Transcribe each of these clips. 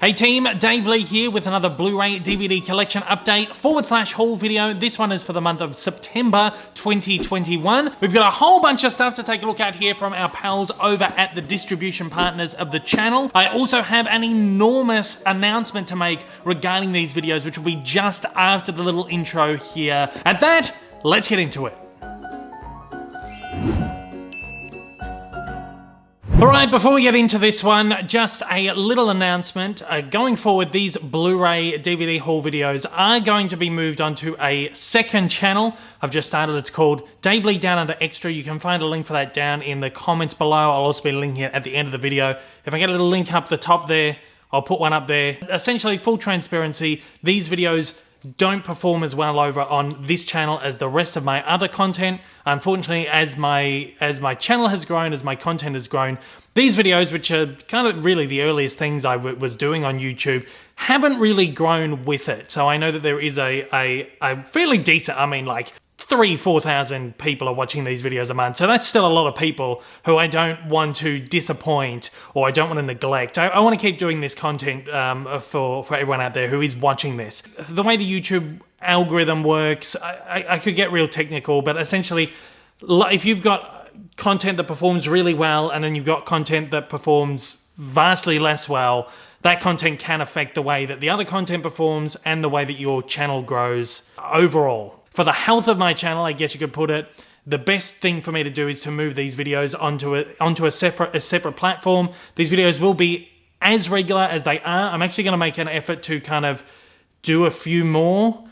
Hey team, Dave Lee here with another Blu-ray DVD collection update / haul video. This one is for the month of September 2021. We've got a whole bunch of stuff to take a look at here from our pals over at the distribution partners of the channel. I also have an enormous announcement to make regarding these videos, which will be just after the little intro here. At that, let's get into it. Alright, before we get into this one, just a little announcement. Going forward, these Blu-ray DVD haul videos are going to be moved onto a second channel. I've just started. It's called Dave Lee Down Under Extra. You can find a link for that down in the comments below. I'll also be linking it at the end of the video. If I get a little link up the top there, I'll put one up there. Essentially, full transparency, these videos don't perform as well over on this channel as the rest of my other content. Unfortunately, as my channel has grown, as my content has grown, these videos, which are kind of really the earliest things I was doing on YouTube, haven't really grown with it. So I know that there is a fairly decent, I mean like 3,000-4,000 people are watching these videos a month. So that's still a lot of people who I don't want to disappoint or I don't want to neglect. I want to keep doing this content for everyone out there who is watching this. The way the YouTube algorithm works, I could get real technical, but essentially, if you've got content that performs really well and then you've got content that performs vastly less well, that content can affect the way that the other content performs and the way that your channel grows overall. For the health of my channel, I guess you could put it, the best thing for me to do is to move these videos onto a separate platform. These videos will be as regular as they are. I'm actually going to make an effort to kind of do a few more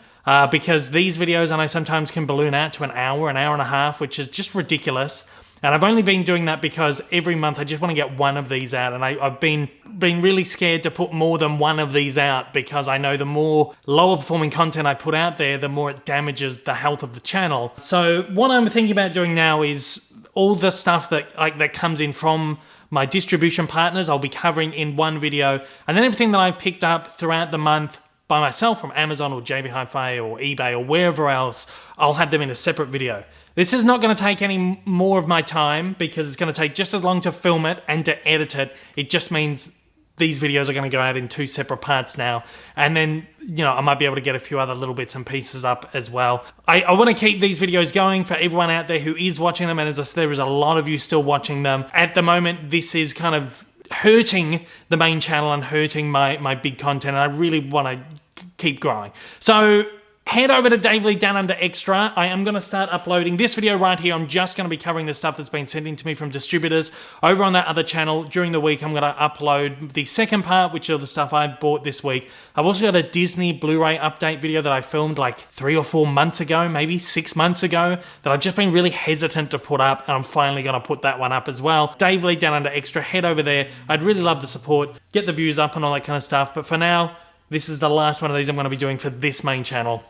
because these videos, I know, sometimes can balloon out to an hour and a half, which is just ridiculous. And I've only been doing that because every month I just want to get one of these out, and I've been really scared to put more than one of these out because I know the more lower performing content I put out there, the more it damages the health of the channel. So what I'm thinking about doing now is all the stuff that comes in from my distribution partners, I'll be covering in one video, and then everything that I've picked up throughout the month by myself from Amazon or JB Hi-Fi or eBay or wherever else, I'll have them in a separate video. This is not going to take any more of my time because it's going to take just as long to film it and to edit it. It just means these videos are going to go out in two separate parts now. And then, you know, I might be able to get a few other little bits and pieces up as well. I want to keep these videos going for everyone out there who is watching them. And as I said, there is a lot of you still watching them. At the moment, this is kind of hurting the main channel and hurting my big content. And I really want to keep growing. So head over to Dave Lee Down Under Extra. I am going to start uploading this video right here. I'm just going to be covering the stuff that's been sent in to me from distributors. Over on that other channel, during the week, I'm going to upload the second part, which are the stuff I bought this week. I've also got a Disney Blu-ray update video that I filmed like 3 or 4 months ago, maybe 6 months ago, that I've just been really hesitant to put up, and I'm finally going to put that one up as well. Dave Lee Down Under Extra, head over there. I'd really love the support, get the views up and all that kind of stuff. But for now, this is the last one of these I'm going to be doing for this main channel,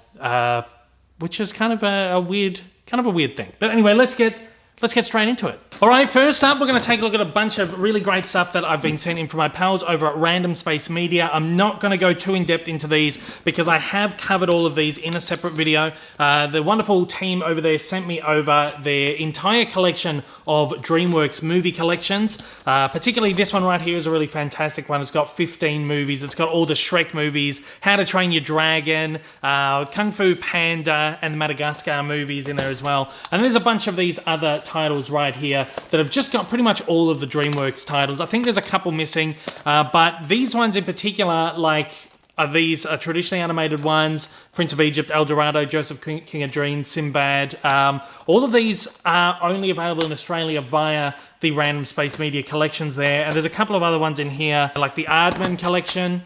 which is kind of a weird thing. But anyway, let's get straight into it. All right, first up, we're going to take a look at a bunch of really great stuff that I've been sent in from my pals over at Random Space Media. I'm not going to go too in-depth into these because I have covered all of these in a separate video. The wonderful team over there sent me over their entire collection of DreamWorks movie collections. Particularly this one right here is a really fantastic one. It's got 15 movies. It's got all the Shrek movies, How to Train Your Dragon, Kung Fu Panda, and the Madagascar movies in there as well. And there's a bunch of these other titles right here that have just got pretty much all of the DreamWorks titles. I think there's a couple missing, but these ones in particular, like, these are traditionally animated ones: Prince of Egypt, El Dorado, Joseph King of Dreams, Sinbad. All of these are only available in Australia via the Random Space Media collections there. And there's a couple of other ones in here, like the Aardman collection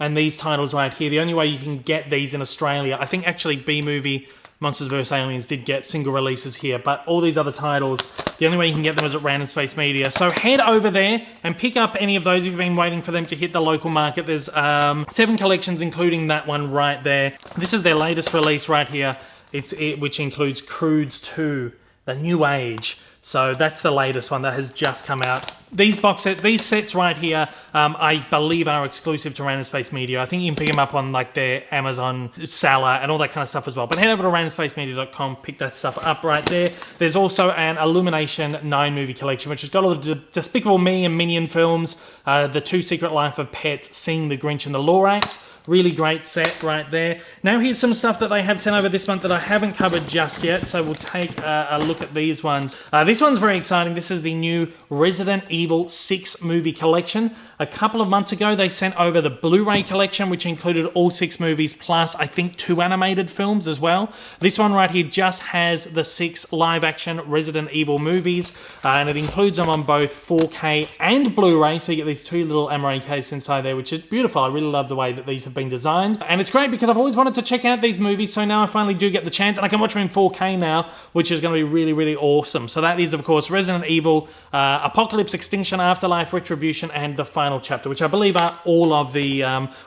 and these titles right here. The only way you can get these in Australia, I think actually B-Movie Monsters vs. Aliens did get single releases here, but all these other titles, the only way you can get them is at Random Space Media. So head over there and pick up any of those if you've been waiting for them to hit the local market. There's 7 collections, including that one right there. This is their latest release right here, which includes Croods 2, The New Age. So that's the latest one that has just come out these these sets right here, I believe are exclusive to Random Space Media. I think you can pick them up on like their Amazon seller and all that kind of stuff as well. But head over to randomspacemedia.com, pick that stuff up right there. There's also an Illumination 9 movie collection, which has got all the Despicable Me and Minion films, The Two Secret Life of Pets, Sing, The Grinch, and The Lorax. Really great set right there. Now here's some stuff that they have sent over this month that I haven't covered just yet, so we'll take a look at these ones. This one's very exciting. This is the new Resident Evil 6 movie collection. A couple of months ago, they sent over the Blu-ray collection, which included all 6 movies, plus I think 2 animated films as well. This one right here just has the 6 live-action Resident Evil movies, and it includes them on both 4K and Blu-ray, so you get these 2 little emery cases inside there, which is beautiful. I really love the way that these have been designed, and it's great because I've always wanted to check out these movies, so now I finally do get the chance, and I can watch them in 4K now, which is going to be really, really awesome. So that is, of course, Resident Evil, Apocalypse, Extinction, Afterlife, Retribution, and the final chapter, which I believe are all of the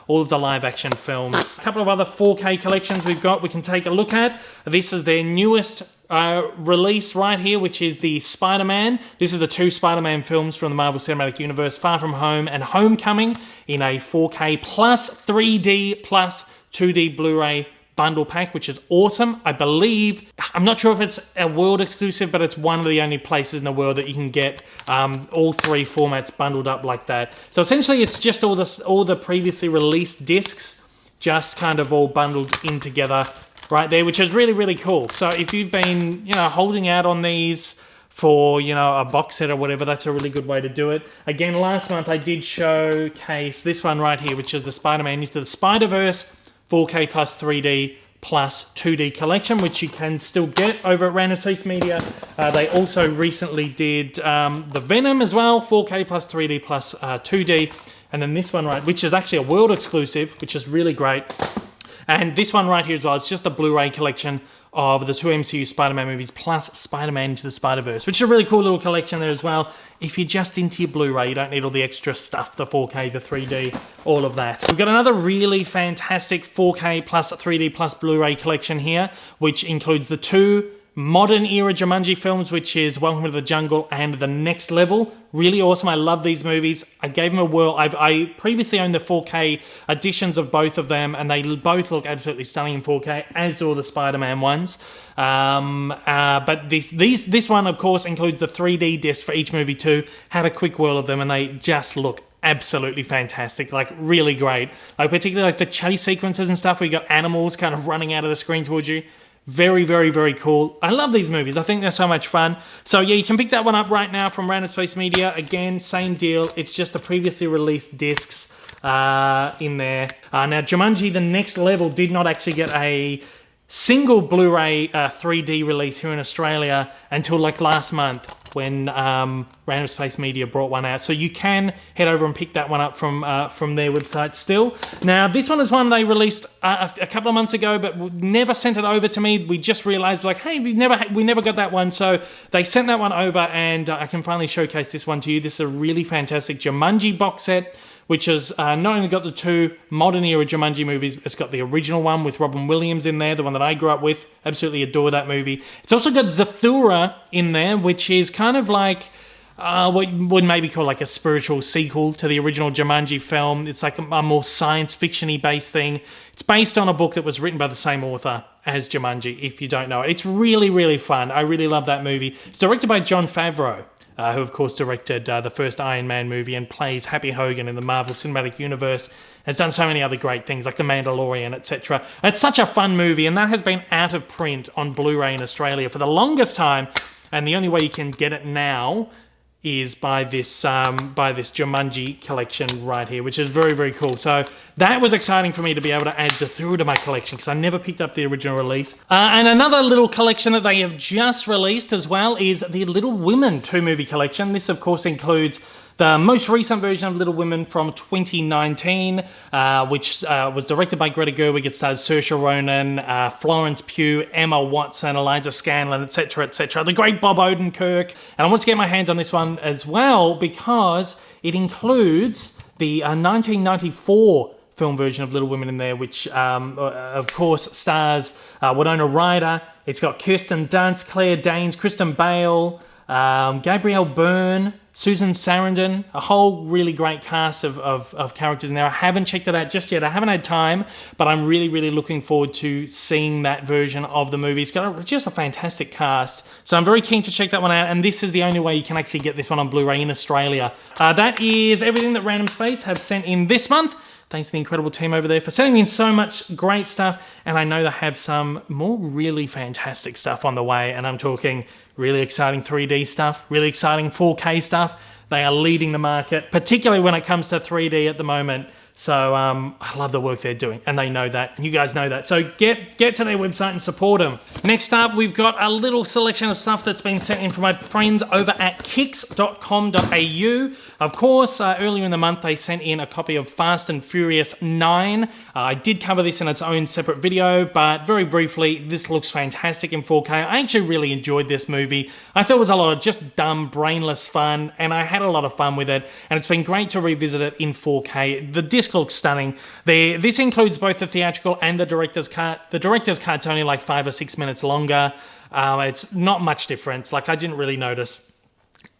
live-action films. A couple of other 4K collections we can take a look at. This is their newest release right here, which is the Spider-Man. This is the 2 Spider-Man films from the Marvel Cinematic Universe, Far From Home and Homecoming, in a 4K plus 3D plus 2D Blu-ray bundle pack, which is awesome. I believe, I'm not sure if it's a world exclusive, but it's one of the only places in the world that you can get all 3 formats bundled up like that. So essentially it's just all the previously released discs just kind of all bundled in together right there, which is really, really cool. So if you've been, holding out on these for, a box set or whatever, that's a really good way to do it. Again, last month I did showcase this one right here, which is the Spider-Man Into the Spider-Verse 4K plus 3D plus 2D collection, which you can still get over at Random Space Media. They also recently did the Venom as well, 4K plus 3D plus 2D. And then this one, right, which is actually a world exclusive, which is really great. And this one right here as well, it's just a Blu-ray collection of the 2 MCU Spider-Man movies plus Spider-Man Into the Spider-Verse, which is a really cool little collection there as well. If you're just into your Blu-ray, you don't need all the extra stuff, the 4K, the 3D, all of that. We've got another really fantastic 4K plus 3D plus Blu-ray collection here, which includes the 2 modern era Jumanji films, which is Welcome to the Jungle and The Next Level. Really awesome. I love these movies. I gave them a whirl. I previously owned the 4K editions of both of them, and they both look absolutely stunning in 4K, as do all the Spider-Man ones. But this one, of course, includes the 3D disc for each movie too. Had a quick whirl of them, and they just look absolutely fantastic, like really great. Like particularly like the chase sequences and stuff where you got animals kind of running out of the screen towards you. Very, very, very cool. I love these movies. I think they're so much fun. So yeah, you can pick that one up right now from Random Space Media. Again, same deal. It's just the previously released discs in there. Now, Jumanji: The Next Level did not actually get a single Blu-ray 3D release here in Australia until like last month, when Random Space Media brought one out. So you can head over and pick that one up from their website still. Now, this one is one they released a couple of months ago, but never sent it over to me. We just realized, like, hey, we never got that one. So they sent that one over, and I can finally showcase this one to you. This is a really fantastic Jumanji box set, which has not only got the 2 modern era Jumanji movies, it's got the original one with Robin Williams in there, the one that I grew up with. Absolutely adore that movie. It's also got Zathura in there, which is kind of like what would maybe call like a spiritual sequel to the original Jumanji film. It's like a more science fiction-y based thing. It's based on a book that was written by the same author as Jumanji, if you don't know it. It's really, really fun. I really love that movie. It's directed by Jon Favreau, who of course directed the first Iron Man movie and plays Happy Hogan in the Marvel Cinematic Universe. Has done so many other great things like The Mandalorian, etc. It's such a fun movie, and that has been out of print on Blu-ray in Australia for the longest time, and the only way you can get it now is by this Jumanji collection right here, which is very, very cool. So that was exciting for me to be able to add Zathura to my collection, because I never picked up the original release. And another little collection that they have just released as well is the Little Women 2-movie collection. This, of course, includes the most recent version of Little Women from 2019, which was directed by Greta Gerwig. It stars Saoirse Ronan, Florence Pugh, Emma Watson, Eliza Scanlen, etc., etc. The great Bob Odenkirk. And I want to get my hands on this one as well because it includes the 1994 film version of Little Women in there, which of course stars Winona Ryder. It's got Kirsten Dunst, Claire Danes, Kristen Bale, Gabrielle Byrne, Susan Sarandon, a whole really great cast of characters in there. I haven't checked it out just yet. I haven't had time, but I'm really, really looking forward to seeing that version of the movie. It's got just a fantastic cast, so I'm very keen to check that one out, and this is the only way you can actually get this one on Blu-ray in Australia. That is everything that Random Space have sent in this month. Thanks to the incredible team over there for sending in so much great stuff, and I know they have some more really fantastic stuff on the way, and I'm talking really exciting 3D stuff, really exciting 4K stuff. They are leading the market, particularly when it comes to 3D at the moment. So I love the work they're doing, and they know that, and you guys know that. So get to their website and support them. Next up, we've got a little selection of stuff that's been sent in from my friends over at kicks.com.au. Of course, earlier in the month, they sent in a copy of Fast and Furious 9. I did cover this in its own separate video, but very briefly, this looks fantastic in 4K. I actually really enjoyed this movie. I thought it was a lot of just dumb, brainless fun, and I had a lot of fun with it, and it's been great to revisit it in 4K. The disc looks stunning. This includes both the theatrical and the director's cut. The director's cut's only like 5 or 6 minutes longer. It's not much difference. Like, I didn't really notice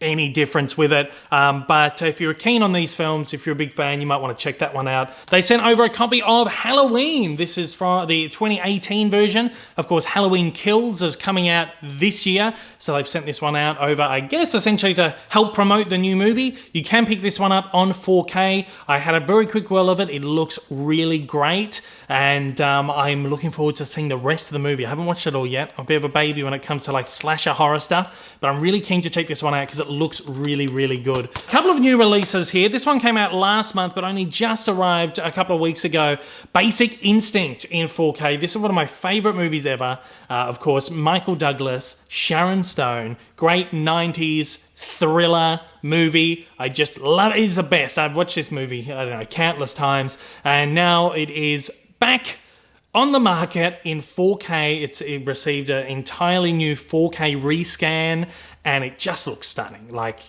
any difference with it, but if you're keen on these films, if you're a big fan, you might want to check that one out. They sent over a copy of Halloween. This is from the 2018 version. Of course, Halloween Kills is coming out this year, so they've sent this one out over, I guess, essentially to help promote the new movie. You can pick this one up on 4K. I had a very quick whirl of it. It looks really great, and I'm looking forward to seeing the rest of the movie. I haven't watched it all yet. I'm a bit of a baby when it comes to like slasher horror stuff, but I'm really keen to check this one out because it looks really, really good. A couple of new releases here. This one came out last month, but only just arrived a couple of weeks ago. Basic Instinct in 4K. This is one of my favorite movies ever. Of course, Michael Douglas, Sharon Stone, great 90s thriller movie. I just love it. It's the best. I've watched this movie, I don't know, countless times, and now it is back on the market in 4K. It received an entirely new 4K rescan, and it just looks stunning. Like,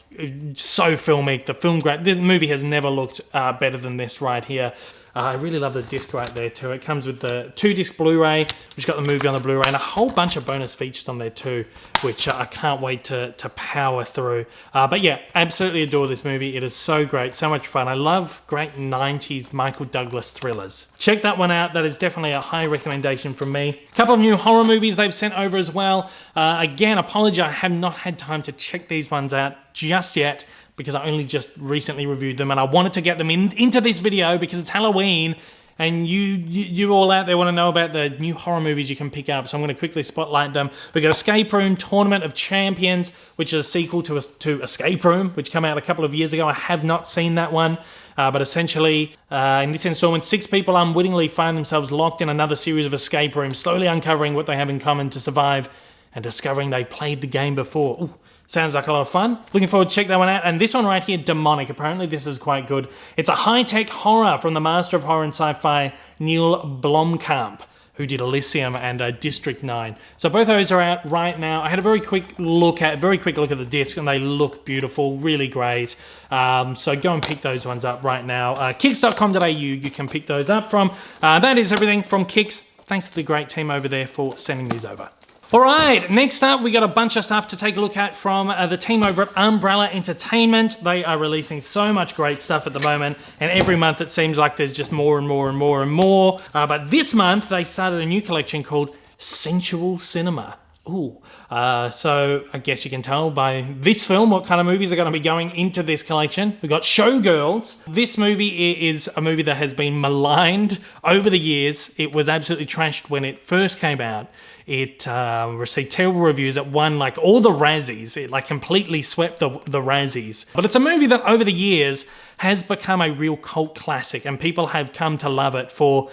so filmic. The movie has never looked better than this right here. I really love the disc right there too. It comes with the 2-disc Blu-ray, which got the movie on the Blu-ray, and a whole bunch of bonus features on there too, which I can't wait to power through. But yeah, absolutely adore this movie. It is so great, so much fun. I love great 90s Michael Douglas thrillers. Check that one out. That is definitely a high recommendation from me. A couple of new horror movies they've sent over as well. Again, apology, I have not had time to check these ones out just yet, because I only just recently reviewed them, and I wanted to get them into this video because it's Halloween, and you all out there want to know about the new horror movies you can pick up, so I'm going to quickly spotlight them. We've got Escape Room Tournament of Champions, which is a sequel to Escape Room, which came out a couple of years ago. I have not seen that one, but essentially, in this installment, 6 people unwittingly find themselves locked in another series of escape rooms, slowly uncovering what they have in common to survive, and discovering they played the game before. Ooh. Sounds like a lot of fun. Looking forward to check that one out. And this one right here, Demonic. Apparently this is quite good. It's a high-tech horror from the master of horror and sci-fi, Neil Blomkamp, who did Elysium and District 9. So both those are out right now. I had a very quick look at the discs, and they look beautiful, really great. So go and pick those ones up right now. Kicks.com.au, you can pick those up from. That is everything from Kicks. Thanks to the great team over there for sending these over. All right, next up, we got a bunch of stuff to take a look at from the team over at Umbrella Entertainment. They are releasing so much great stuff at the moment, and every month it seems like there's just more and more and more and more. But this month, they started a new collection called Sensual Cinema. Ooh. So I guess you can tell by this film what kind of movies are going to be going into this collection. We've got Showgirls. This movie is a movie that has been maligned over the years. It was absolutely trashed when it first came out. It received terrible reviews. It won like all the Razzies. It like completely swept the Razzies. But it's a movie that over the years has become a real cult classic, and people have come to love it for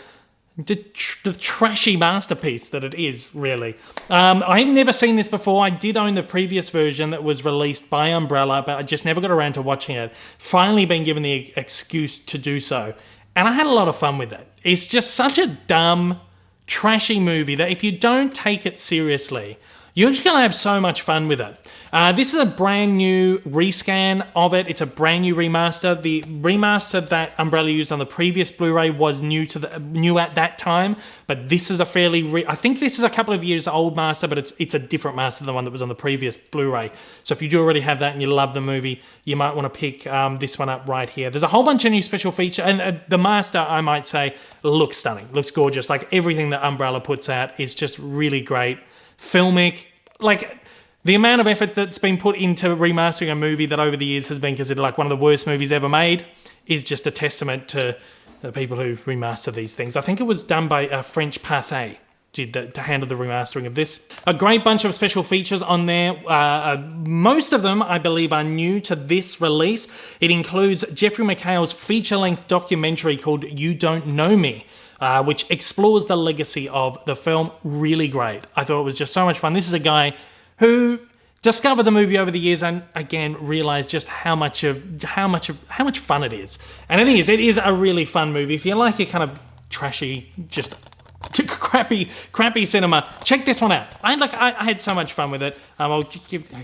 the trashy masterpiece that it is, really. I've never seen this before. I did own the previous version that was released by Umbrella, but I just never got around to watching it. Finally been given the excuse to do so, and I had a lot of fun with it. It's just such a dumb, trashy movie that if you don't take it seriously, You're just going to have so much fun with it. This is a brand new rescan of it. It's a brand new remaster. The remaster that Umbrella used on the previous Blu-ray was new at that time, but this is a fairly I think this is a couple of years old master, but it's a different master than the one that was on the previous Blu-ray. So if you do already have that and you love the movie, you might want to pick this one up right here. There's a whole bunch of new special features, and the master, I might say, looks stunning, looks gorgeous. Like everything that Umbrella puts out is just really great. Filmic, like the amount of effort that's been put into remastering a movie that over the years has been considered like one of the worst movies ever made is just a testament to the people who remaster these things. I think it was done by French Pathé to handle the remastering of this. A great bunch of special features on there. Most of them, I believe, are new to this release. It includes Jeffrey McHale's feature-length documentary called You Don't Know Me, which explores the legacy of the film. Really great. I thought it was just so much fun. This is a guy who discovered the movie over the years and again realized just how much fun it is. And it is a really fun movie. If you like your kind of trashy, just crappy cinema, check this one out. I had so much fun with it. I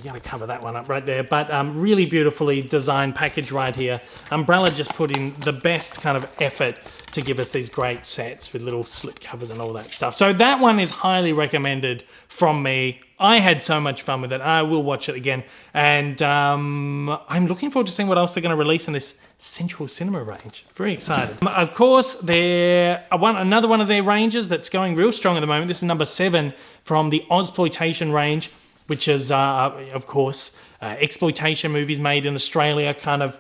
gotta cover that one up right there, but really beautifully designed package right here. Umbrella just put in the best kind of effort to give us these great sets with little slip covers and all that stuff. So that one is highly recommended from me. I had so much fun with it. I will watch it again. And I'm looking forward to seeing what else they're going to release in this Central Cinema range. Very excited. Of course, another one of their ranges that's going real strong at the moment. This is number 7 from the Ozploitation range, which is, of course, exploitation movies made in Australia, kind of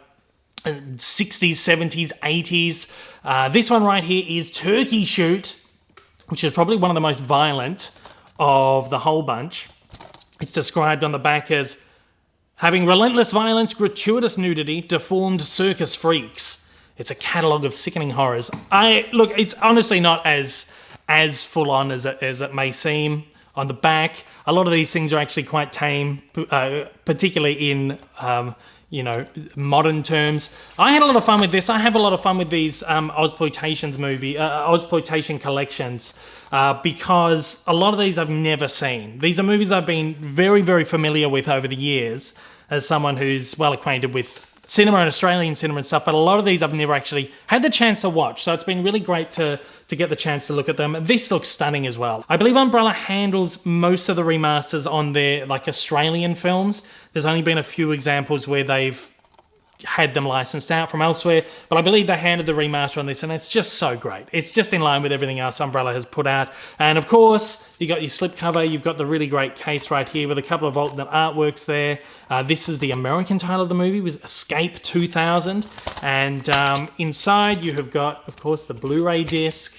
60s, 70s, 80s. This one right here is Turkey Shoot, which is probably one of the most violent of the whole bunch. It's described on the back as having relentless violence, gratuitous nudity, deformed circus freaks. It's a catalogue of sickening horrors. Look, it's honestly not as full-on as it may seem on the back. A lot of these things are actually quite tame, particularly in modern terms. I had a lot of fun with this. I have a lot of fun with these Ozploitation collections because a lot of these I've never seen. These are movies I've been very, very familiar with over the years as someone who's well acquainted with cinema and Australian cinema and stuff, but a lot of these I've never actually had the chance to watch, so it's been really great to get the chance to look at them. This looks stunning as well. I believe Umbrella handles most of the remasters on their Australian films. There's only been a few examples where they've had them licensed out from elsewhere, but I believe they handled the remaster on this, and it's just so great. It's just in line with everything else Umbrella has put out. And of course, you got your slipcover, you've got the really great case right here with a couple of alternate artworks there. This is the American title of the movie, was Escape 2000. And inside you have got, of course, the Blu-ray disc,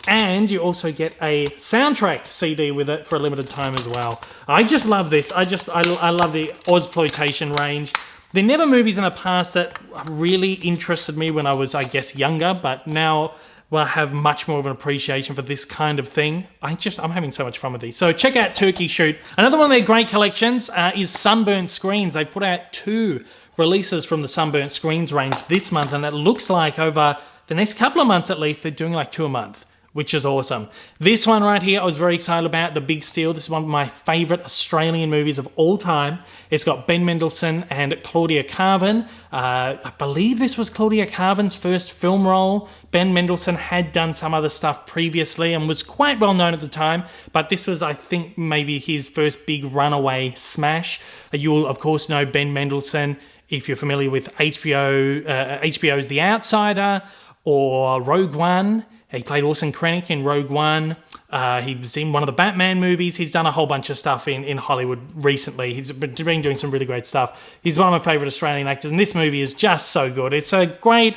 and you also get a soundtrack CD with it for a limited time as well. I just love this. I love the Ozploitation range. They're never movies in the past that really interested me when I was, I guess, younger, but now I have much more of an appreciation for this kind of thing. I'm having so much fun with these. So check out Turkey Shoot. Another one of their great collections is Sunburnt Screens. They put out 2 releases from the Sunburnt Screens range this month, and it looks like over the next couple of months at least, they're doing like 2 a month, which is awesome. This one right here, I was very excited about, The Big Steal. This is one of my favourite Australian movies of all time. It's got Ben Mendelsohn and Claudia Carvin. I believe this was Claudia Carvin's first film role. Ben Mendelsohn had done some other stuff previously and was quite well known at the time, but this was, I think, maybe his first big runaway smash. You'll, of course, know Ben Mendelsohn if you're familiar with HBO's The Outsider or Rogue One. He played Orson Krennic in Rogue One. He was in one of the Batman movies. He's done a whole bunch of stuff in Hollywood recently. He's been doing some really great stuff. He's one of my favourite Australian actors, and this movie is just so good. It's a great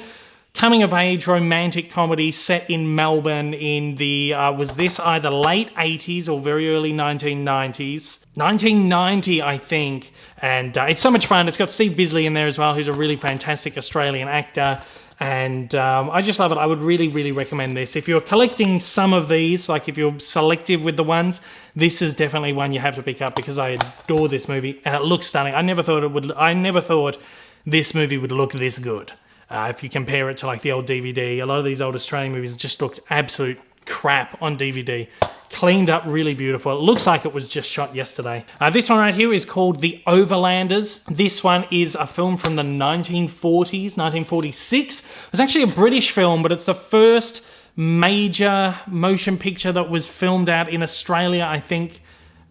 coming-of-age romantic comedy set in Melbourne in the, was this either late 80s or very early 1990s? 1990, I think. And it's so much fun. It's got Steve Bisley in there as well, who's a really fantastic Australian actor. And I just love it. I would really, really recommend this. If you're collecting some of these, like if you're selective with the ones, this is definitely one you have to pick up because I adore this movie and it looks stunning. I never thought this movie would look this good. If you compare it to like the old DVD, a lot of these old Australian movies just looked absolute crap on DVD. cleaned up, really beautiful. It looks like it was just shot yesterday. This one right here is called The Overlanders. This one is a film from the 1940s, 1946. It was actually a British film, but it's the first major motion picture that was filmed out in Australia, I think,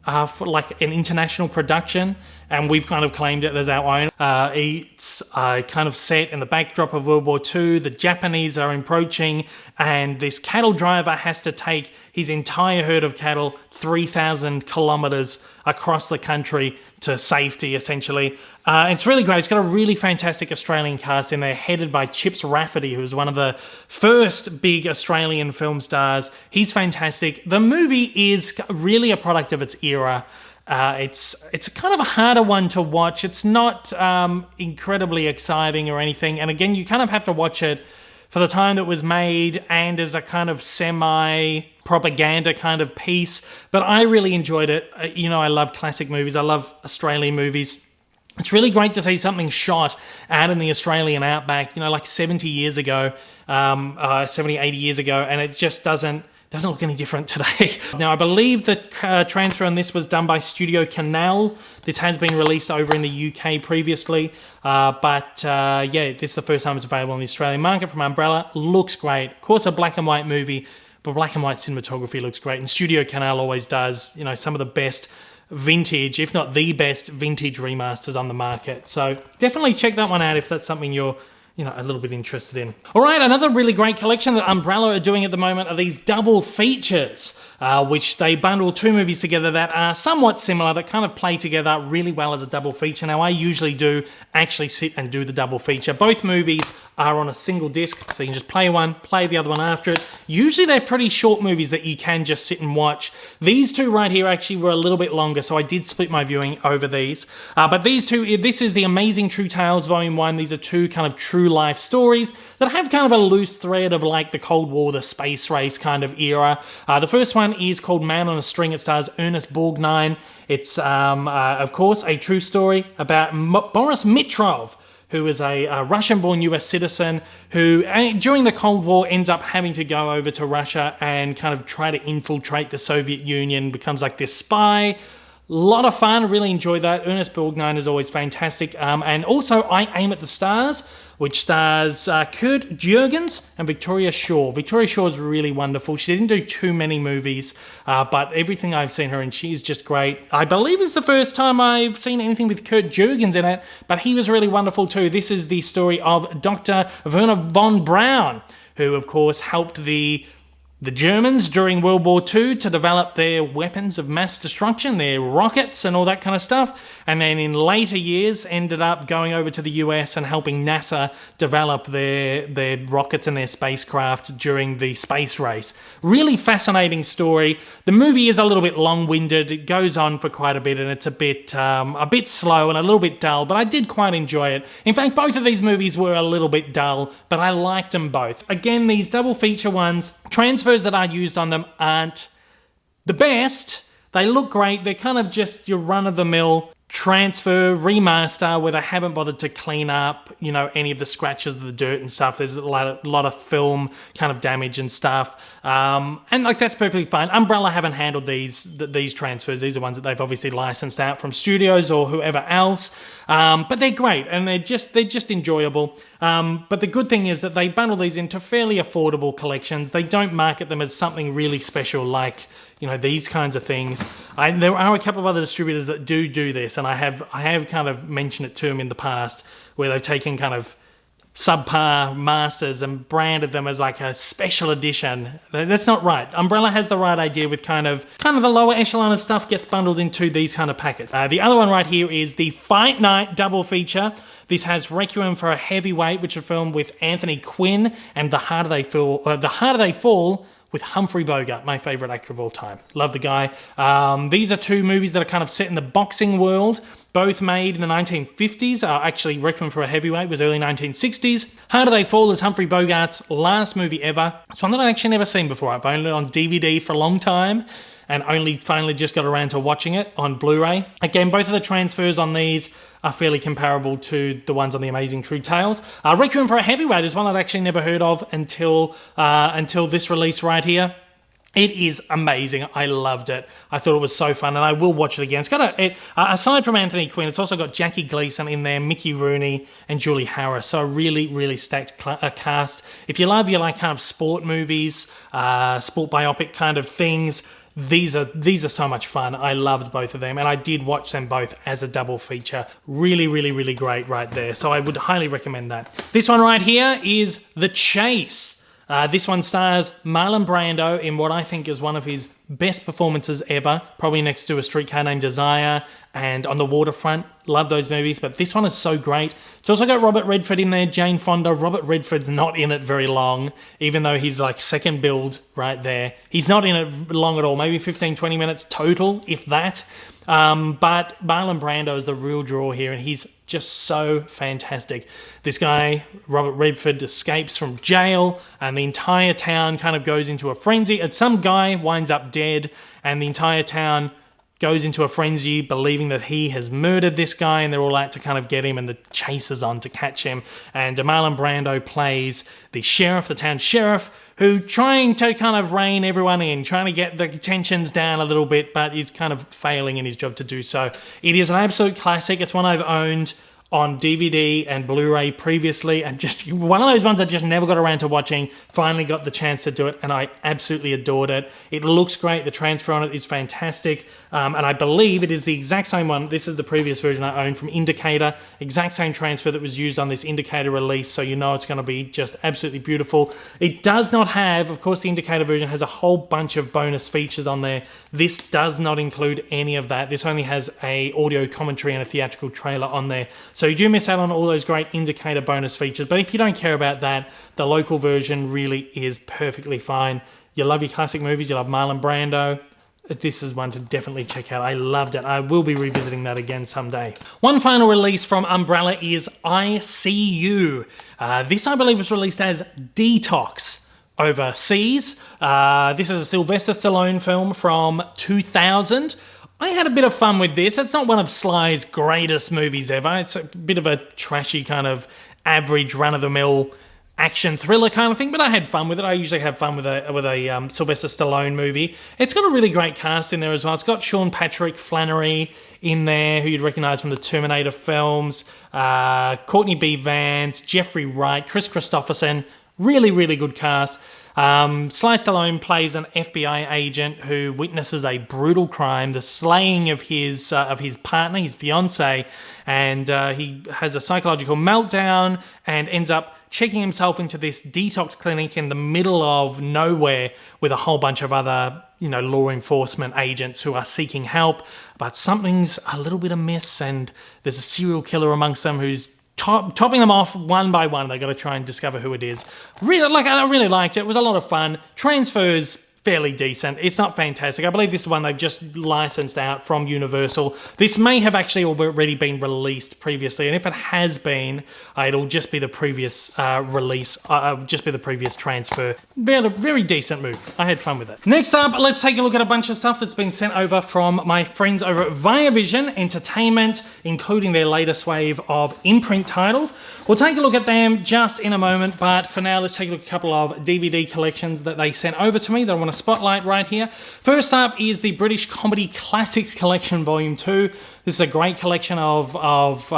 for like an international production, and we've kind of claimed it as our own. It's kind of set in the backdrop of World War II. The Japanese are approaching, and this cattle driver has to take his entire herd of cattle 3,000 kilometers across the country to safety, essentially. It's really great. It's got a really fantastic Australian cast in there, headed by Chips Rafferty, who's one of the first big Australian film stars. He's fantastic. The movie is really a product of its era. It's kind of a harder one to watch. It's not incredibly exciting or anything. And again, you kind of have to watch it for the time that was made and as a kind of semi-propaganda kind of piece. But I really enjoyed it. You know, I love classic movies. I love Australian movies. It's really great to see something shot out in the Australian outback, you know, like 70 years ago, 70, 80 years ago, and it just doesn't look any different today. Now, I believe the transfer on this was done by Studio Canal. This has been released over in the UK previously, but yeah, this is the first time it's available in the Australian market from Umbrella. Looks great. Of course, a black and white movie, but black and white cinematography looks great, and Studio Canal always does, you know, some of the best vintage, if not the best vintage remasters on the market. So definitely check that one out if that's something you're, you know, a little bit interested in. All right, another really great collection that Umbrella are doing at the moment are these double features, which they bundle two movies together that are somewhat similar, that kind of play together really well as a double feature. Now, I usually do actually sit and do the double feature. Both movies are on a single disc, so you can just play one, play the other one after it. Usually they're pretty short movies that you can just sit and watch. These two right here actually were a little bit longer, so I did split my viewing over these. But these two, this is the Amazing True Tales Volume 1. These are two kind of true life stories that have kind of a loose thread of like the Cold War, the space race kind of era. The first one is called Man on a String. It stars Ernest Borgnine. It's, of course, a true story about Boris Mitrov, who is a Russian-born US citizen who, during the Cold War, ends up having to go over to Russia and kind of try to infiltrate the Soviet Union, becomes like this spy. A lot of fun, really enjoyed that. Ernest Borgnine is always fantastic. And also, I Aim at the Stars, which stars Kurt Jurgens and Victoria Shaw. Victoria Shaw is really wonderful. She didn't do too many movies, but everything I've seen her in, she's just great. I believe it's the first time I've seen anything with Kurt Jurgens in it, but he was really wonderful too. This is the story of Dr. Werner von Braun, who of course helped the Germans during World War II to develop their weapons of mass destruction, their rockets and all that kind of stuff, and then in later years ended up going over to the US and helping NASA develop their rockets and their spacecraft during the space race. Really fascinating story. The movie is a little bit long-winded. It goes on for quite a bit, and it's a bit slow and a little bit dull, but I did quite enjoy it. In fact, both of these movies were a little bit dull, but I liked them both. Again, these double feature ones, transfers that are used on them aren't the best. They look great. They're kind of just your run-of-the-mill transfer, remaster, where they haven't bothered to clean up, you know, any of the scratches, the dirt and stuff. There's a lot of film kind of damage and stuff. And like, that's perfectly fine. Umbrella haven't handled these transfers. These are ones that they've obviously licensed out from studios or whoever else. But they're great, and they're just enjoyable. But the good thing is that they bundle these into fairly affordable collections. They don't market them as something really special like, you know, these kinds of things. There are a couple of other distributors that do this, and I have kind of mentioned it to them in the past, where they've taken kind of subpar masters and branded them as like a special edition. That's not right. Umbrella has the right idea with kind of the lower echelon of stuff gets bundled into these kind of packets. The other one right here is the Fight Night double feature. This has Requiem for a Heavyweight, which is a film with Anthony Quinn, and The Harder They Fall with Humphrey Bogart, my favorite actor of all time. Love the guy. These are two movies that are kind of set in the boxing world, both made in the 1950s. Actually, Requiem for a Heavyweight was early 1960s. Harder They Fall is Humphrey Bogart's last movie ever. It's one that I've actually never seen before. I've owned it on DVD for a long time, and only finally just got around to watching it on Blu-ray. Again, both of the transfers on these are fairly comparable to the ones on the Amazing True Tales. Requiem for a Heavyweight is one I'd actually never heard of until this release right here. It is amazing. I loved it. I thought it was so fun, and I will watch it again. It's got aside from Anthony Quinn, it's also got Jackie Gleason in there, Mickey Rooney, and Julie Harris. So a really, really stacked cast. If you like kind of sport movies, sport biopic kind of things, these are so much fun. I loved both of them, and I did watch them both as a double feature. Really, really, really great right there. So I would highly recommend that. This one right here is The Chase. This one stars Marlon Brando in what I think is one of his best performances ever, probably next to A Streetcar Named Desire and On the Waterfront. Love those movies, but this one is so great. It's also got Robert Redford in there, Jane Fonda. Robert Redford's not in it very long, even though he's like second build right there. He's not in it long at all, maybe 15, 20 minutes total, if that. But Marlon Brando is the real draw here, and he's just so fantastic. This guy, Robert Redford, escapes from jail, and the entire town kind of goes into a frenzy. And some guy winds up dead, and the entire town goes into a frenzy, believing that he has murdered this guy, and they're all out to kind of get him, and the chase is on to catch him. And Marlon Brando plays the sheriff, the town sheriff, who trying to kind of rein everyone in, trying to get the tensions down a little bit, but is kind of failing in his job to do so. It is an absolute classic. It's one I've owned on DVD and Blu-ray previously, and just one of those ones I just never got around to watching. Finally got the chance to do it, and I absolutely adored it. It looks great. The transfer on it is fantastic, and I believe it is the exact same one. This is the previous version I owned from Indicator. Exact same transfer that was used on this Indicator release, so you know it's going to be just absolutely beautiful. It does not have, of course, the Indicator version has a whole bunch of bonus features on there. This does not include any of that. This only has a audio commentary and a theatrical trailer on there. So you do miss out on all those great Indicator bonus features, but if you don't care about that, the local version really is perfectly fine. You love your classic movies, you love Marlon Brando, this is one to definitely check out. I loved it. I will be revisiting that again someday. One final release from Umbrella is I See You. This, I believe, was released as Detox overseas. This is a Sylvester Stallone film from 2000. I had a bit of fun with this. It's not one of Sly's greatest movies ever. It's a bit of a trashy kind of average run-of-the-mill action thriller kind of thing, but I had fun with it. I usually have fun with a Sylvester Stallone movie. It's got a really great cast in there as well. It's got Sean Patrick Flannery in there, who you'd recognize from the Terminator films, Courtney B. Vance, Jeffrey Wright, Chris Christopherson. Really, really good cast. Sly Stallone plays an FBI agent who witnesses a brutal crime, the slaying of his partner, his fiancée, and he has a psychological meltdown and ends up checking himself into this detox clinic in the middle of nowhere with a whole bunch of other, law enforcement agents who are seeking help. But something's a little bit amiss, and there's a serial killer amongst them who's topping them off one by one. They got to try and discover who it is. I really liked it. It was a lot of fun. Transfers fairly decent. It's not fantastic. I believe this is one they've just licensed out from Universal. This may have actually already been released previously, and if it has been, it'll just be the previous release, just be the previous transfer. Very, very decent movie. I had fun with it. Next up, let's take a look at a bunch of stuff that's been sent over from my friends over at Viavision Entertainment, including their latest wave of Imprint titles. We'll take a look at them just in a moment, but for now, let's take a look at a couple of DVD collections that they sent over to me that I want to spotlight right here. First up is the British Comedy Classics Collection Volume 2. This is a great collection of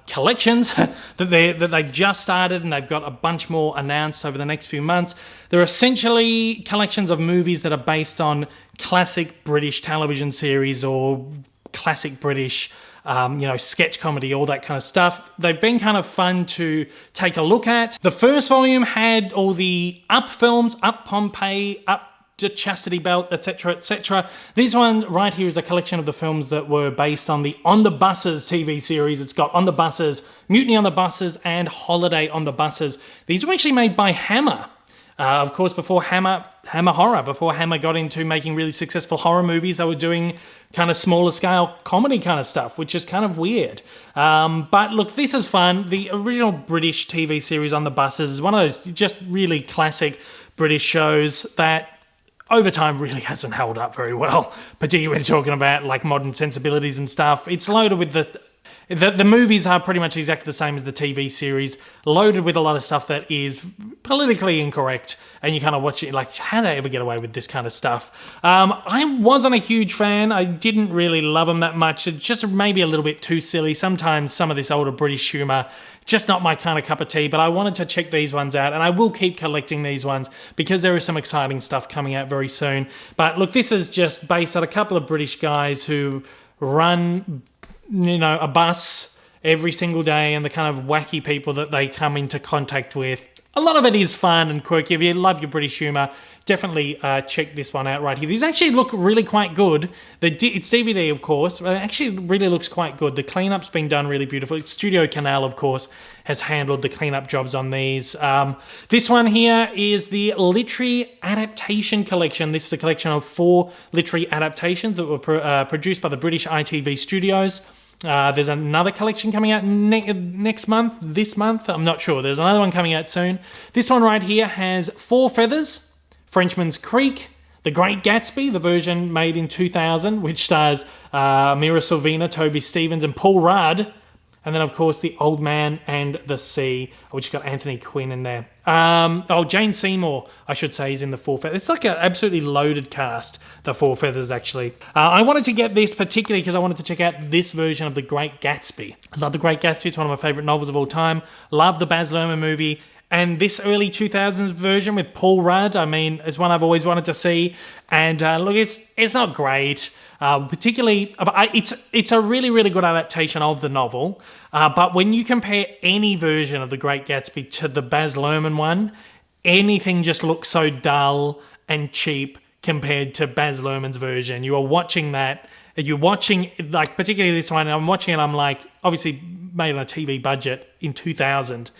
collections that they just started, and they've got a bunch more announced over the next few months. They're essentially collections of movies that are based on classic British television series or classic British sketch comedy, all that kind of stuff. They've been kind of fun to take a look at. The first volume had all the Up films, Up Pompeii, Up to Chastity Belt, etc., etc. This one right here is a collection of the films that were based on the On the Buses TV series. It's got On the Buses, Mutiny on the Buses, and Holiday on the Buses. These were actually made by Hammer. Of course, before Hammer Horror, before Hammer got into making really successful horror movies, they were doing kind of smaller scale comedy kind of stuff, which is kind of weird. But look, this is fun. The original British TV series On the Buses is one of those just really classic British shows that over time really hasn't held up very well, particularly when you're talking about like modern sensibilities and stuff. It's loaded with the The movies are pretty much exactly the same as the TV series, loaded with a lot of stuff that is politically incorrect, and you kind of watch it like, how did they ever get away with this kind of stuff? I wasn't a huge fan. I didn't really love them that much. It's just maybe a little bit too silly. Sometimes some of this older British humour, just not my kind of cup of tea, but I wanted to check these ones out, and I will keep collecting these ones because there is some exciting stuff coming out very soon. But look, this is just based on a couple of British guys who run, you know, a bus every single day, and the kind of wacky people that they come into contact with. A lot of it is fun and quirky. If you love your British humour, definitely check this one out right here. These actually look really quite good. It's DVD, of course, but it actually really looks quite good. The cleanup's been done really beautiful. Studio Canal, of course, has handled the cleanup jobs on these. This one here is the literary adaptation collection. This is a collection of 4 literary adaptations that were produced by the British ITV studios. There's another collection coming out next month, this month, I'm not sure. There's another one coming out soon. This one right here has 4 Feathers, Frenchman's Creek, The Great Gatsby, the version made in 2000, which stars Mira Sorvino, Toby Stephens, and Paul Rudd. And then, of course, The Old Man and the Sea, which got Anthony Quinn in there. Jane Seymour, I should say, is in the 4 Feathers. It's like an absolutely loaded cast, the 4 Feathers, actually. I wanted to get this particularly because I wanted to check out this version of The Great Gatsby. I love The Great Gatsby. It's one of my favourite novels of all time. Love the Baz Luhrmann movie. And this early 2000s version with Paul Rudd, I mean, is one I've always wanted to see. And look, it's not great. Particularly, it's a really, really good adaptation of the novel. But when you compare any version of The Great Gatsby to the Baz Luhrmann one, anything just looks so dull and cheap compared to Baz Luhrmann's version. You are watching that, you're watching, like, particularly this one, and I'm watching it, I'm like, obviously made on a TV budget in 2000.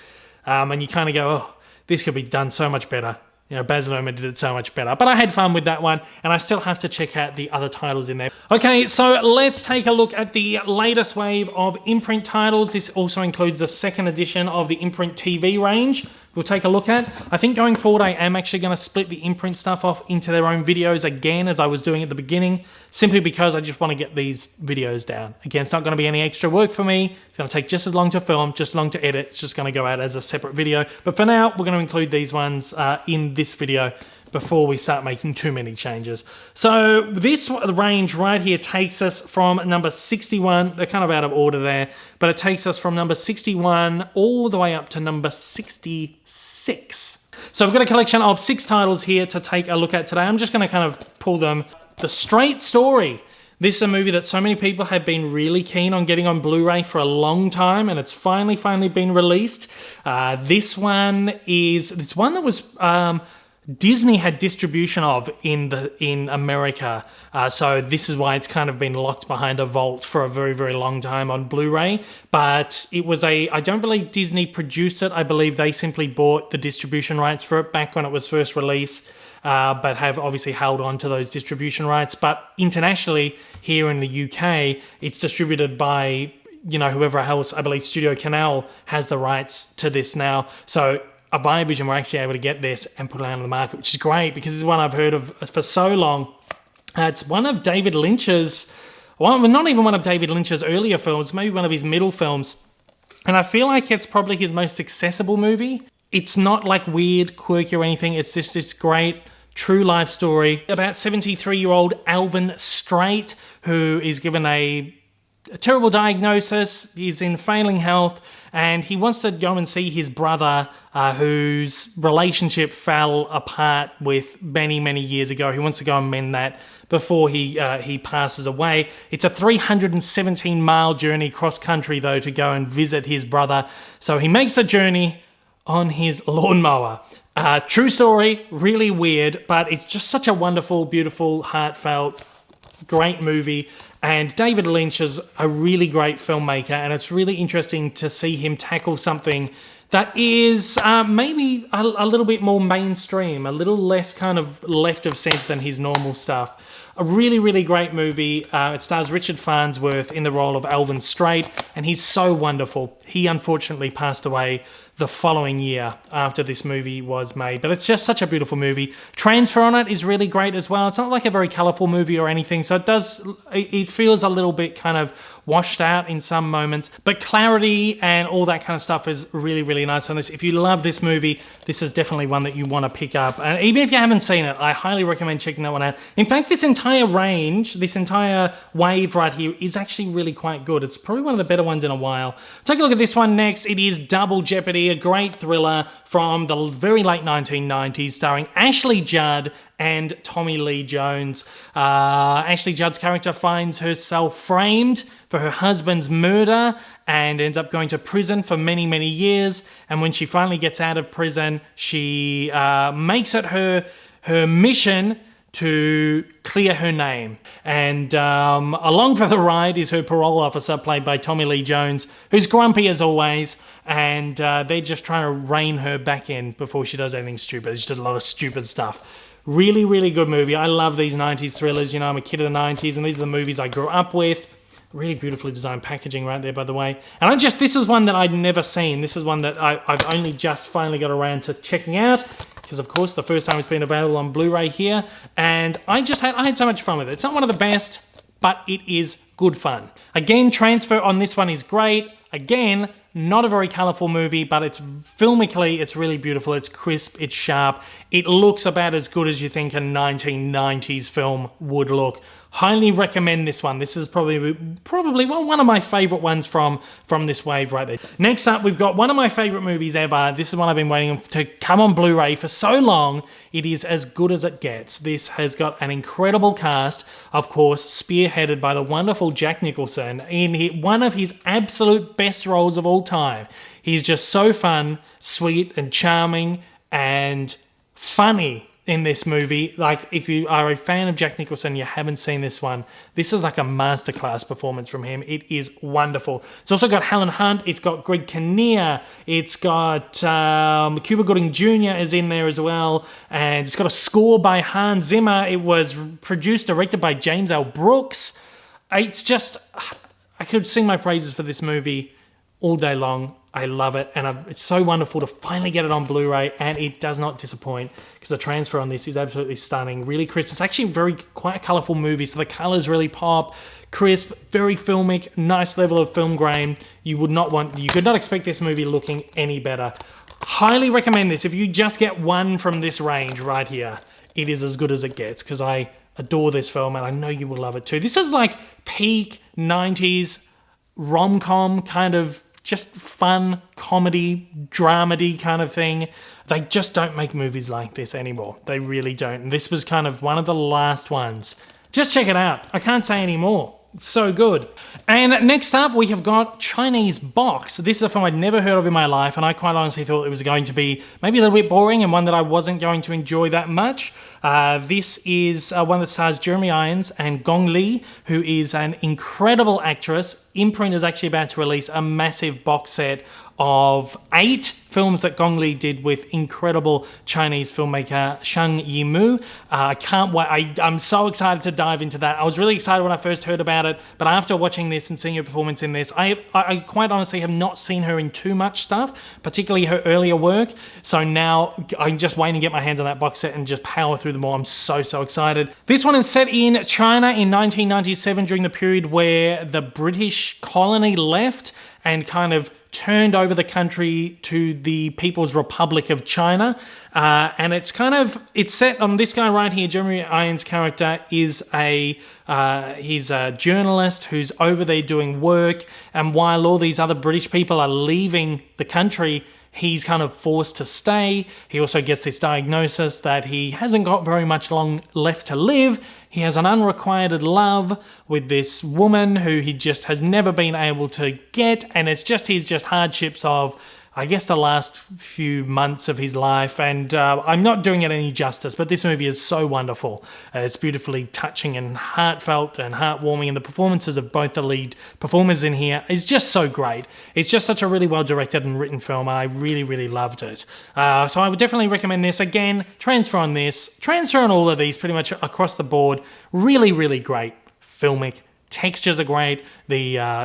And you kind of go, oh, this could be done so much better. You know, Baz Luhrmann did it so much better. But I had fun with that one, and I still have to check out the other titles in there. Okay, so let's take a look at the latest wave of Imprint titles. This also includes the 2nd edition of the Imprint TV range. We'll take a look at. I think going forward, I am actually going to split the Imprint stuff off into their own videos again, as I was doing at the beginning, simply because I just want to get these videos down. Again, it's not going to be any extra work for me. It's going to take just as long to film, just as long to edit. It's just going to go out as a separate video. But for now, we're going to include these ones in this video before we start making too many changes. So this range right here takes us from number 61, they're kind of out of order there, but it takes us from number 61 all the way up to number 66. So I've got a collection of 6 titles here to take a look at today. I'm just going to kind of pull them. The Straight Story. This is a movie that so many people have been really keen on getting on Blu-ray for a long time, and it's finally been released. This one that was Disney had distribution of in America, so this is why it's kind of been locked behind a vault for a very, very long time on Blu-ray. But it was I don't believe Disney produced it. I believe they simply bought the distribution rights for it back when it was first released, but have obviously held on to those distribution rights. But internationally, here in the UK, it's distributed by, you know, whoever else. I believe Studio Canal has the rights to this now. So via Vision, we're actually able to get this and put it out on the market, which is great because this is one I've heard of for so long. It's one of David Lynch's, not even one of David Lynch's earlier films, maybe one of his middle films. And I feel like it's probably his most accessible movie. It's not like weird, quirky or anything. It's just this great true life story about 73-year-old Alvin Straight, who is given a terrible diagnosis. He's in failing health, and he wants to go and see his brother, whose relationship fell apart with many, many years ago. He wants to go and mend that before he passes away. It's a 317-mile journey cross-country, though, to go and visit his brother. So he makes the journey on his lawnmower. True story, really weird, but it's just such a wonderful, beautiful, heartfelt, great movie. And David Lynch is a really great filmmaker, and it's really interesting to see him tackle something that is maybe a little bit more mainstream, a little less kind of left of centre than his normal stuff. A really, really great movie. It stars Richard Farnsworth in the role of Alvin Straight, and he's so wonderful. He unfortunately passed away the following year after this movie was made. But it's just such a beautiful movie. Transfer on it is really great as well. It's not like a very colorful movie or anything, so it feels a little bit kind of washed out in some moments, but clarity and all that kind of stuff is really, really nice on this. If you love this movie, this is definitely one that you want to pick up. And even if you haven't seen it, I highly recommend checking that one out. In fact, this entire range, this entire wave right here is actually really quite good. It's probably one of the better ones in a while. Take a look at this one next. It is Double Jeopardy, a great thriller from the very late 1990s, starring Ashley Judd and Tommy Lee Jones. Ashley Judd's character finds herself framed for her husband's murder and ends up going to prison for many, many years. And when she finally gets out of prison, she makes it her mission to clear her name. And along for the ride is her parole officer, played by Tommy Lee Jones, who's grumpy as always, and they're just trying to rein her back in before she does anything stupid. She did a lot of stupid stuff. Really, really good movie. I love these 90s thrillers. You know, I'm a kid of the 90s, and these are the movies I grew up with. Really beautifully designed packaging right there, by the way. And this is one that I'd never seen. This is one that I've only just finally got around to checking out, because of course the first time it's been available on Blu-ray here, and I had so much fun with it. It's not one of the best, but it is good fun. Again, transfer on this one is great. Again, not a very colorful movie, but it's filmically, it's really beautiful. It's crisp, it's sharp. It looks about as good as you think a 1990s film would look. Highly recommend this one. This is probably one of my favorite ones from this wave right there. Next up, we've got one of my favorite movies ever. This is one I've been waiting to come on Blu-ray for so long. It is as good as it gets. This has got an incredible cast, of course, spearheaded by the wonderful Jack Nicholson in one of his absolute best roles of all time. He's just so fun, sweet, and charming, and funny in this movie. Like, if you are a fan of Jack Nicholson, you haven't seen this one, this is like a masterclass performance from him. It is wonderful. It's also got Helen Hunt, it's got Greg Kinnear, it's got Cuba Gooding Jr. is in there as well, and it's got a score by Hans Zimmer. It was produced, directed by James L. Brooks. It's just, I could sing my praises for this movie all day long. I love it, and it's so wonderful to finally get it on Blu-ray, and it does not disappoint, because the transfer on this is absolutely stunning, really crisp. It's actually quite a colourful movie, so the colours really pop, crisp, very filmic, nice level of film grain. You could not expect this movie looking any better. Highly recommend this. If you just get one from this range right here, it is as good as it gets, because I adore this film, and I know you will love it too. This is like peak 90s rom-com kind of just fun, comedy, dramedy kind of thing. They just don't make movies like this anymore. They really don't. And this was kind of one of the last ones. Just check it out. I can't say any more. It's so good. And next up, we have got Chinese Box. This is a film I'd never heard of in my life, and I quite honestly thought it was going to be maybe a little bit boring and one that I wasn't going to enjoy that much. This is one that stars Jeremy Irons and Gong Li, who is an incredible actress. Imprint is actually about to release a massive box set of 8 films that Gong Li did with incredible Chinese filmmaker Zhang Yimou. I can't wait. I'm so excited to dive into that. I was really excited when I first heard about it, but after watching this and seeing her performance in this, I quite honestly have not seen her in too much stuff, particularly her earlier work. So now I'm just waiting to get my hands on that box set and just power through them all. I'm so excited. This one is set in China in 1997, during the period where the British colony left and kind of turned over the country to the People's Republic of China. And it's set on this guy right here. Jeremy Irons' character is he's a journalist who's over there doing work, and while all these other British people are leaving the country, he's kind of forced to stay. He also gets this diagnosis that he hasn't got very much long left to live. He has an unrequited love with this woman who he just has never been able to get, and it's just his hardships of, I guess, the last few months of his life. And I'm not doing it any justice, but this movie is so wonderful. It's beautifully touching and heartfelt and heartwarming, and the performances of both the lead performers in here is just so great. It's just such a really well-directed and written film. I really loved it. So I would definitely recommend this. Again, transfer on this, transfer on all of these pretty much across the board. Really great filmic Textures are great, the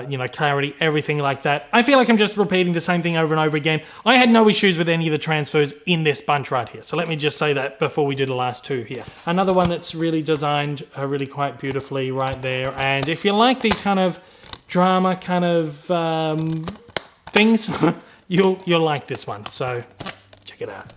you know, clarity, everything like that. I feel like I'm just repeating the same thing over and over again. I had no issues with any of the transfers in this bunch right here. So let me just say that before we do the last two here. Another one that's really designed really quite beautifully right there. And if you like these kind of drama kind of things, you'll like this one. So check it out.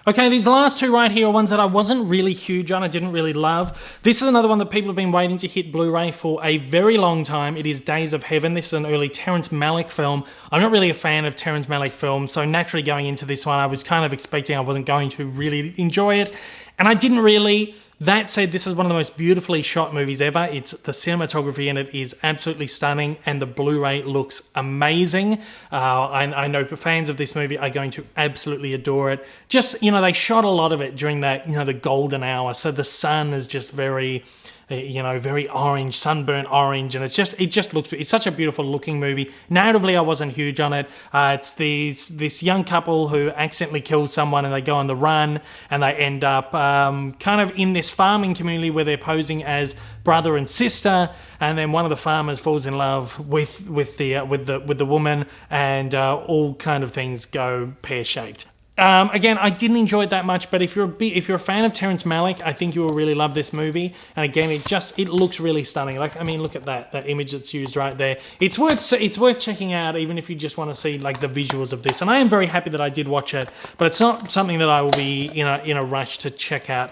Okay, these last two right here are ones that I wasn't really huge on, I didn't really love. This is another one that people have been waiting to hit Blu-ray for a very long time. It is Days of Heaven. This is an early Terrence Malick film. I'm not really a fan of Terrence Malick films, so naturally going into this one, I was kind of expecting I wasn't going to really enjoy it, and I didn't really. That said, this is one of the most beautifully shot movies ever. The cinematography in it is absolutely stunning, and the Blu-ray looks amazing. I know fans of this movie are going to absolutely adore it. Just, you know, they shot a lot of it during that, you know, the golden hour, so the sun is just very, you know, very orange, sunburnt orange, and it just looks, it's such a beautiful looking movie. Narratively, I wasn't huge on it. It's this young couple who accidentally kills someone and they go on the run, and they end up kind of in this farming community where they're posing as brother and sister, and then one of the farmers falls in love with the woman, and all kind of things go pear-shaped. Again, I didn't enjoy it that much, but if you're a fan of Terrence Malick, I think you will really love this movie. And again, it looks really stunning. Like, I mean, look at that image that's used right there. It's worth checking out, even if you just want to see like the visuals of this. And I am very happy that I did watch it, but it's not something that I will be in a rush to check out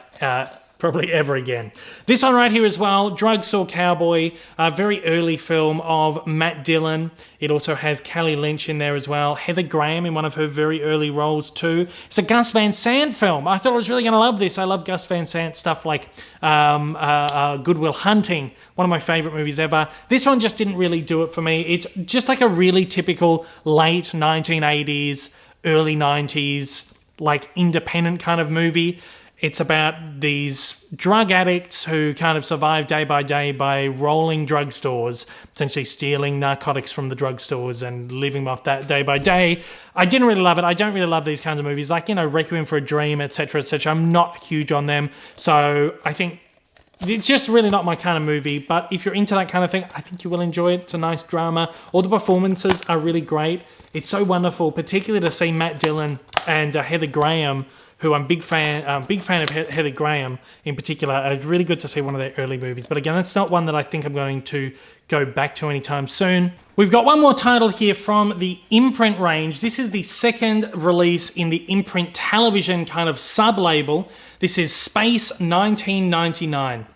probably ever again. This one right here as well, Drugstore Cowboy, a very early film of Matt Dillon. It also has Kelly Lynch in there as well. Heather Graham in one of her very early roles too. It's a Gus Van Sant film. I thought I was really going to love this. I love Gus Van Sant stuff like Good Will Hunting, one of my favorite movies ever. This one just didn't really do it for me. It's just like a really typical late 1980s, early 90s, like independent kind of movie. It's about these drug addicts who kind of survive day by rolling drugstores, essentially stealing narcotics from the drugstores and living off that day by day. I didn't really love it. I don't really love these kinds of movies, like, you know, Requiem for a Dream, etc., etc. I'm not huge on them, so I think it's just really not my kind of movie. But if you're into that kind of thing, I think you will enjoy it. It's a nice drama. All the performances are really great. It's so wonderful, particularly to see Matt Dillon and Heather Graham, who I'm big fan of Heather Graham in particular. It's really good to see one of their early movies. But again, that's not one that I think I'm going to go back to anytime soon. We've got one more title here from the Imprint range. This is the second release in the Imprint television kind of sub-label. This is Space 1999.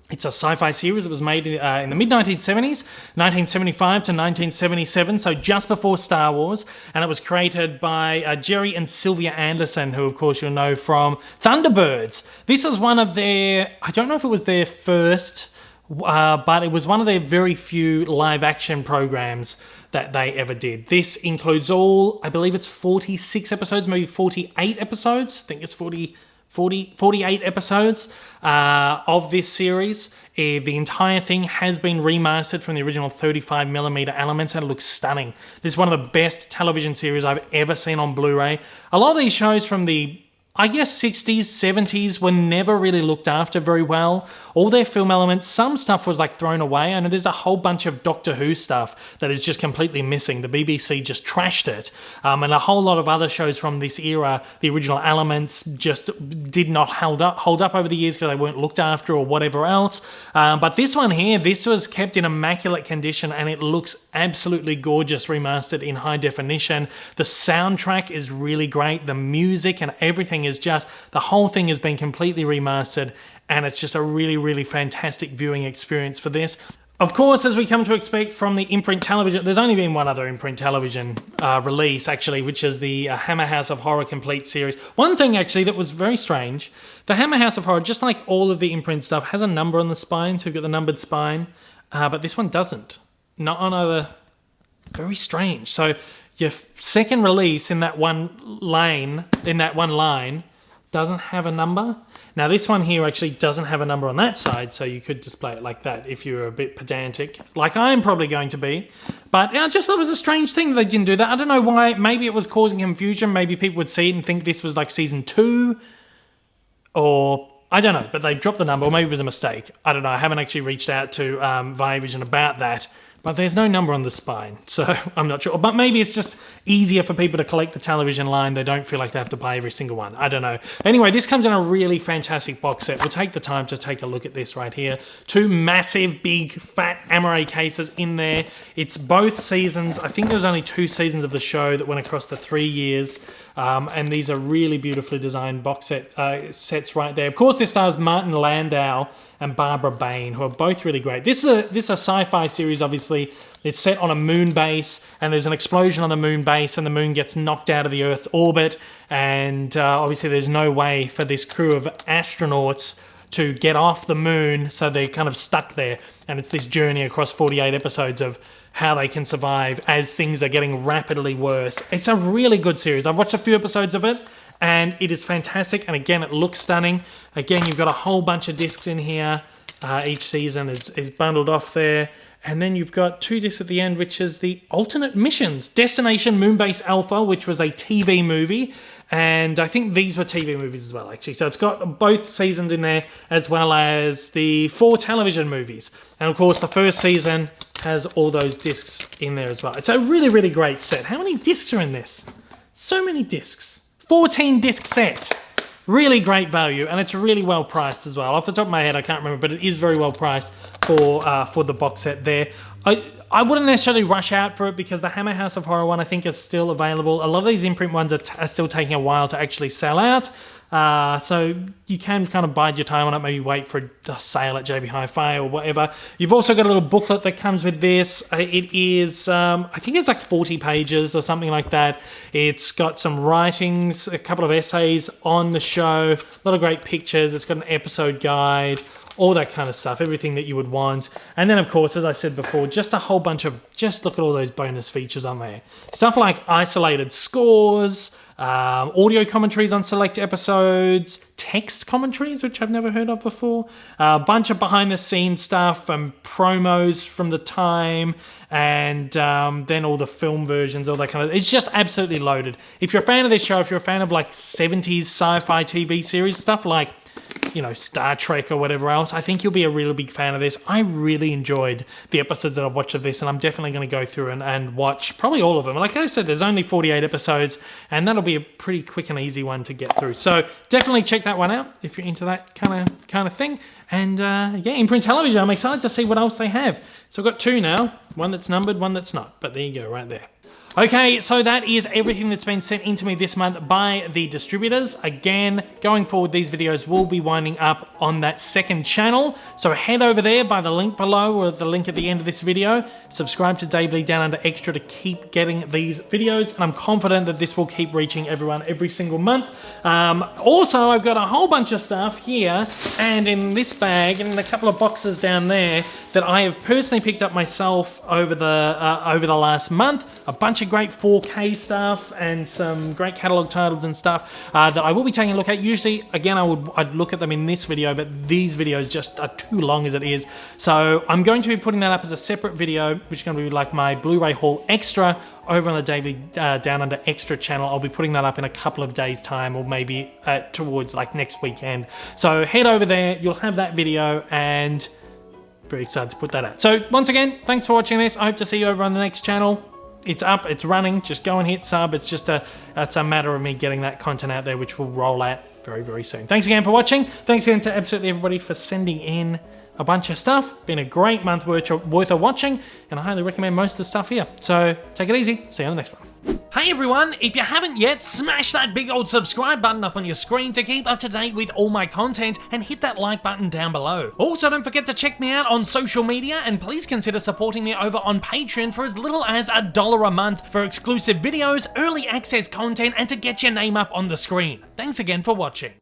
It's a sci-fi series that was made in the mid-1970s, 1975 to 1977, so just before Star Wars, and it was created by Jerry and Sylvia Anderson, who of course you'll know from Thunderbirds. This is one of their, I don't know if it was their first, but it was one of their very few live-action programs that they ever did. This includes all, I believe it's 46 episodes, maybe 48 episodes, I think it's 48 episodes of this series. The entire thing has been remastered from the original 35mm elements, and it looks stunning. This is one of the best television series I've ever seen on Blu-ray. A lot of these shows from the, I guess, 60s, 70s were never really looked after very well. All their film elements, some stuff was like thrown away. I know there's a whole bunch of Doctor Who stuff that is just completely missing. The BBC just trashed it. And a whole lot of other shows from this era, the original elements just did not hold up over the years because they weren't looked after or whatever else. But this one here, this was kept in immaculate condition, and it looks absolutely gorgeous, remastered in high definition. The soundtrack is really great. The music and everything is just, the whole thing has been completely remastered, and it's just a really, really fantastic viewing experience for this. Of course, as we come to expect from the Imprint television, there's only been one other Imprint television release, actually, which is the Hammer House of Horror Complete series. One thing, actually, that was very strange, the Hammer House of Horror, just like all of the Imprint stuff, has a number on the spine, so you've got the numbered spine, but this one doesn't. Not on either. Very strange. So your second release in that one line, doesn't have a number. Now this one here actually doesn't have a number on that side, so you could display it like that if you were a bit pedantic, like I'm probably going to be. But I just thought it was a strange thing that they didn't do that. I don't know why. Maybe it was causing confusion. Maybe people would see it and think this was like season 2, or I don't know, but they dropped the number, or maybe it was a mistake. I don't know. I haven't actually reached out to Viavision about that. But there's no number on the spine, so I'm not sure. But maybe it's just easier for people to collect the television line. They don't feel like they have to buy every single one. I don't know. Anyway, this comes in a really fantastic box set. We'll take the time to take a look at this right here. 2 massive, big, fat Amaray cases in there. It's both seasons. I think there was only 2 seasons of the show that went across the 3 years. And these are really beautifully designed box sets right there. Of course, this stars Martin Landau and Barbara Bain, who are both really great. This is a sci-fi series, obviously. It's set on a moon base, and there's an explosion on the moon base, and the moon gets knocked out of the Earth's orbit, and obviously there's no way for this crew of astronauts to get off the moon, so they're kind of stuck there. And it's this journey across 48 episodes of how they can survive as things are getting rapidly worse. It's a really good series. I've watched a few episodes of it, and it is fantastic. And again, it looks stunning. Again, you've got a whole bunch of discs in here. Each season is bundled off there. And then you've got 2 discs at the end, which is the alternate missions. Destination Moonbase Alpha, which was a TV movie. And I think these were TV movies as well, actually. So it's got both seasons in there, as well as the 4 television movies. And of course, the first season has all those discs in there as well. It's a really, really great set. How many discs are in this? So many discs. 14 disc set. Really great value, and it's really well priced as well. Off the top of my head, I can't remember, but it is very well priced for the box set there. I wouldn't necessarily rush out for it because the Hammer House of Horror one I think is still available. A lot of these imprint ones are still taking a while to actually sell out. So you can kind of bide your time on it, maybe wait for a sale at JB Hi-Fi or whatever. You've also got a little booklet that comes with this. It is, I think it's like 40 pages or something like that. It's got some writings, a couple of essays on the show, a lot of great pictures. It's got an episode guide, all that kind of stuff, everything that you would want. And then, of course, as I said before, just a whole bunch of, just look at all those bonus features on there. Stuff like isolated scores, audio commentaries on select episodes, text commentaries, which I've never heard of before, a bunch of behind-the-scenes stuff and promos from the time, and then all the film versions, all that kind of... It's just absolutely loaded. If you're a fan of this show, if you're a fan of like 70s sci-fi TV series, stuff like, you know, Star Trek or whatever else, I think you'll be a really big fan of this. I really enjoyed the episodes that I've watched of this, and I'm definitely going to go through and watch probably all of them. Like I said, there's only 48 episodes, and that'll be a pretty quick and easy one to get through. So definitely check that one out if you're into that kind of thing. And yeah, Imprint Television, I'm excited to see what else they have. So I've got 2 now, one that's numbered, one that's not, but there you go, right there. Okay, so that is everything that's been sent into me this month by the distributors. Again, going forward, these videos will be winding up on that second channel. So head over there by the link below or the link at the end of this video. Subscribe to Dave Lee Down Under Extra to keep getting these videos. And I'm confident that this will keep reaching everyone every single month. Also, I've got a whole bunch of stuff here and in this bag and in a couple of boxes down there that I have personally picked up myself over the last month. A bunch of great 4K stuff and some great catalog titles and stuff that I will be taking a look at. Usually, again, I'd look at them in this video, but these videos just are too long as it is. So I'm going to be putting that up as a separate video, which is going to be like my Blu-ray haul extra over on the David Down Under Extra channel. I'll be putting that up in a couple of days' time, or maybe towards like next weekend. So head over there, you'll have that video, and very excited to put that out. So once again, thanks for watching this. I hope to see you over on the next channel. It's up, it's running, just go and hit sub. It's just it's a matter of me getting that content out there, which will roll out very, very soon. Thanks again for watching. Thanks again to absolutely everybody for sending in a bunch of stuff. Been a great month worth of watching, and I highly recommend most of the stuff here. So take it easy, see you on the next one. Hey everyone, if you haven't yet, smash that big old subscribe button up on your screen to keep up to date with all my content, and hit that like button down below. Also, don't forget to check me out on social media, and please consider supporting me over on Patreon for as little as $1 a month for exclusive videos, early access content, and to get your name up on the screen. Thanks again for watching.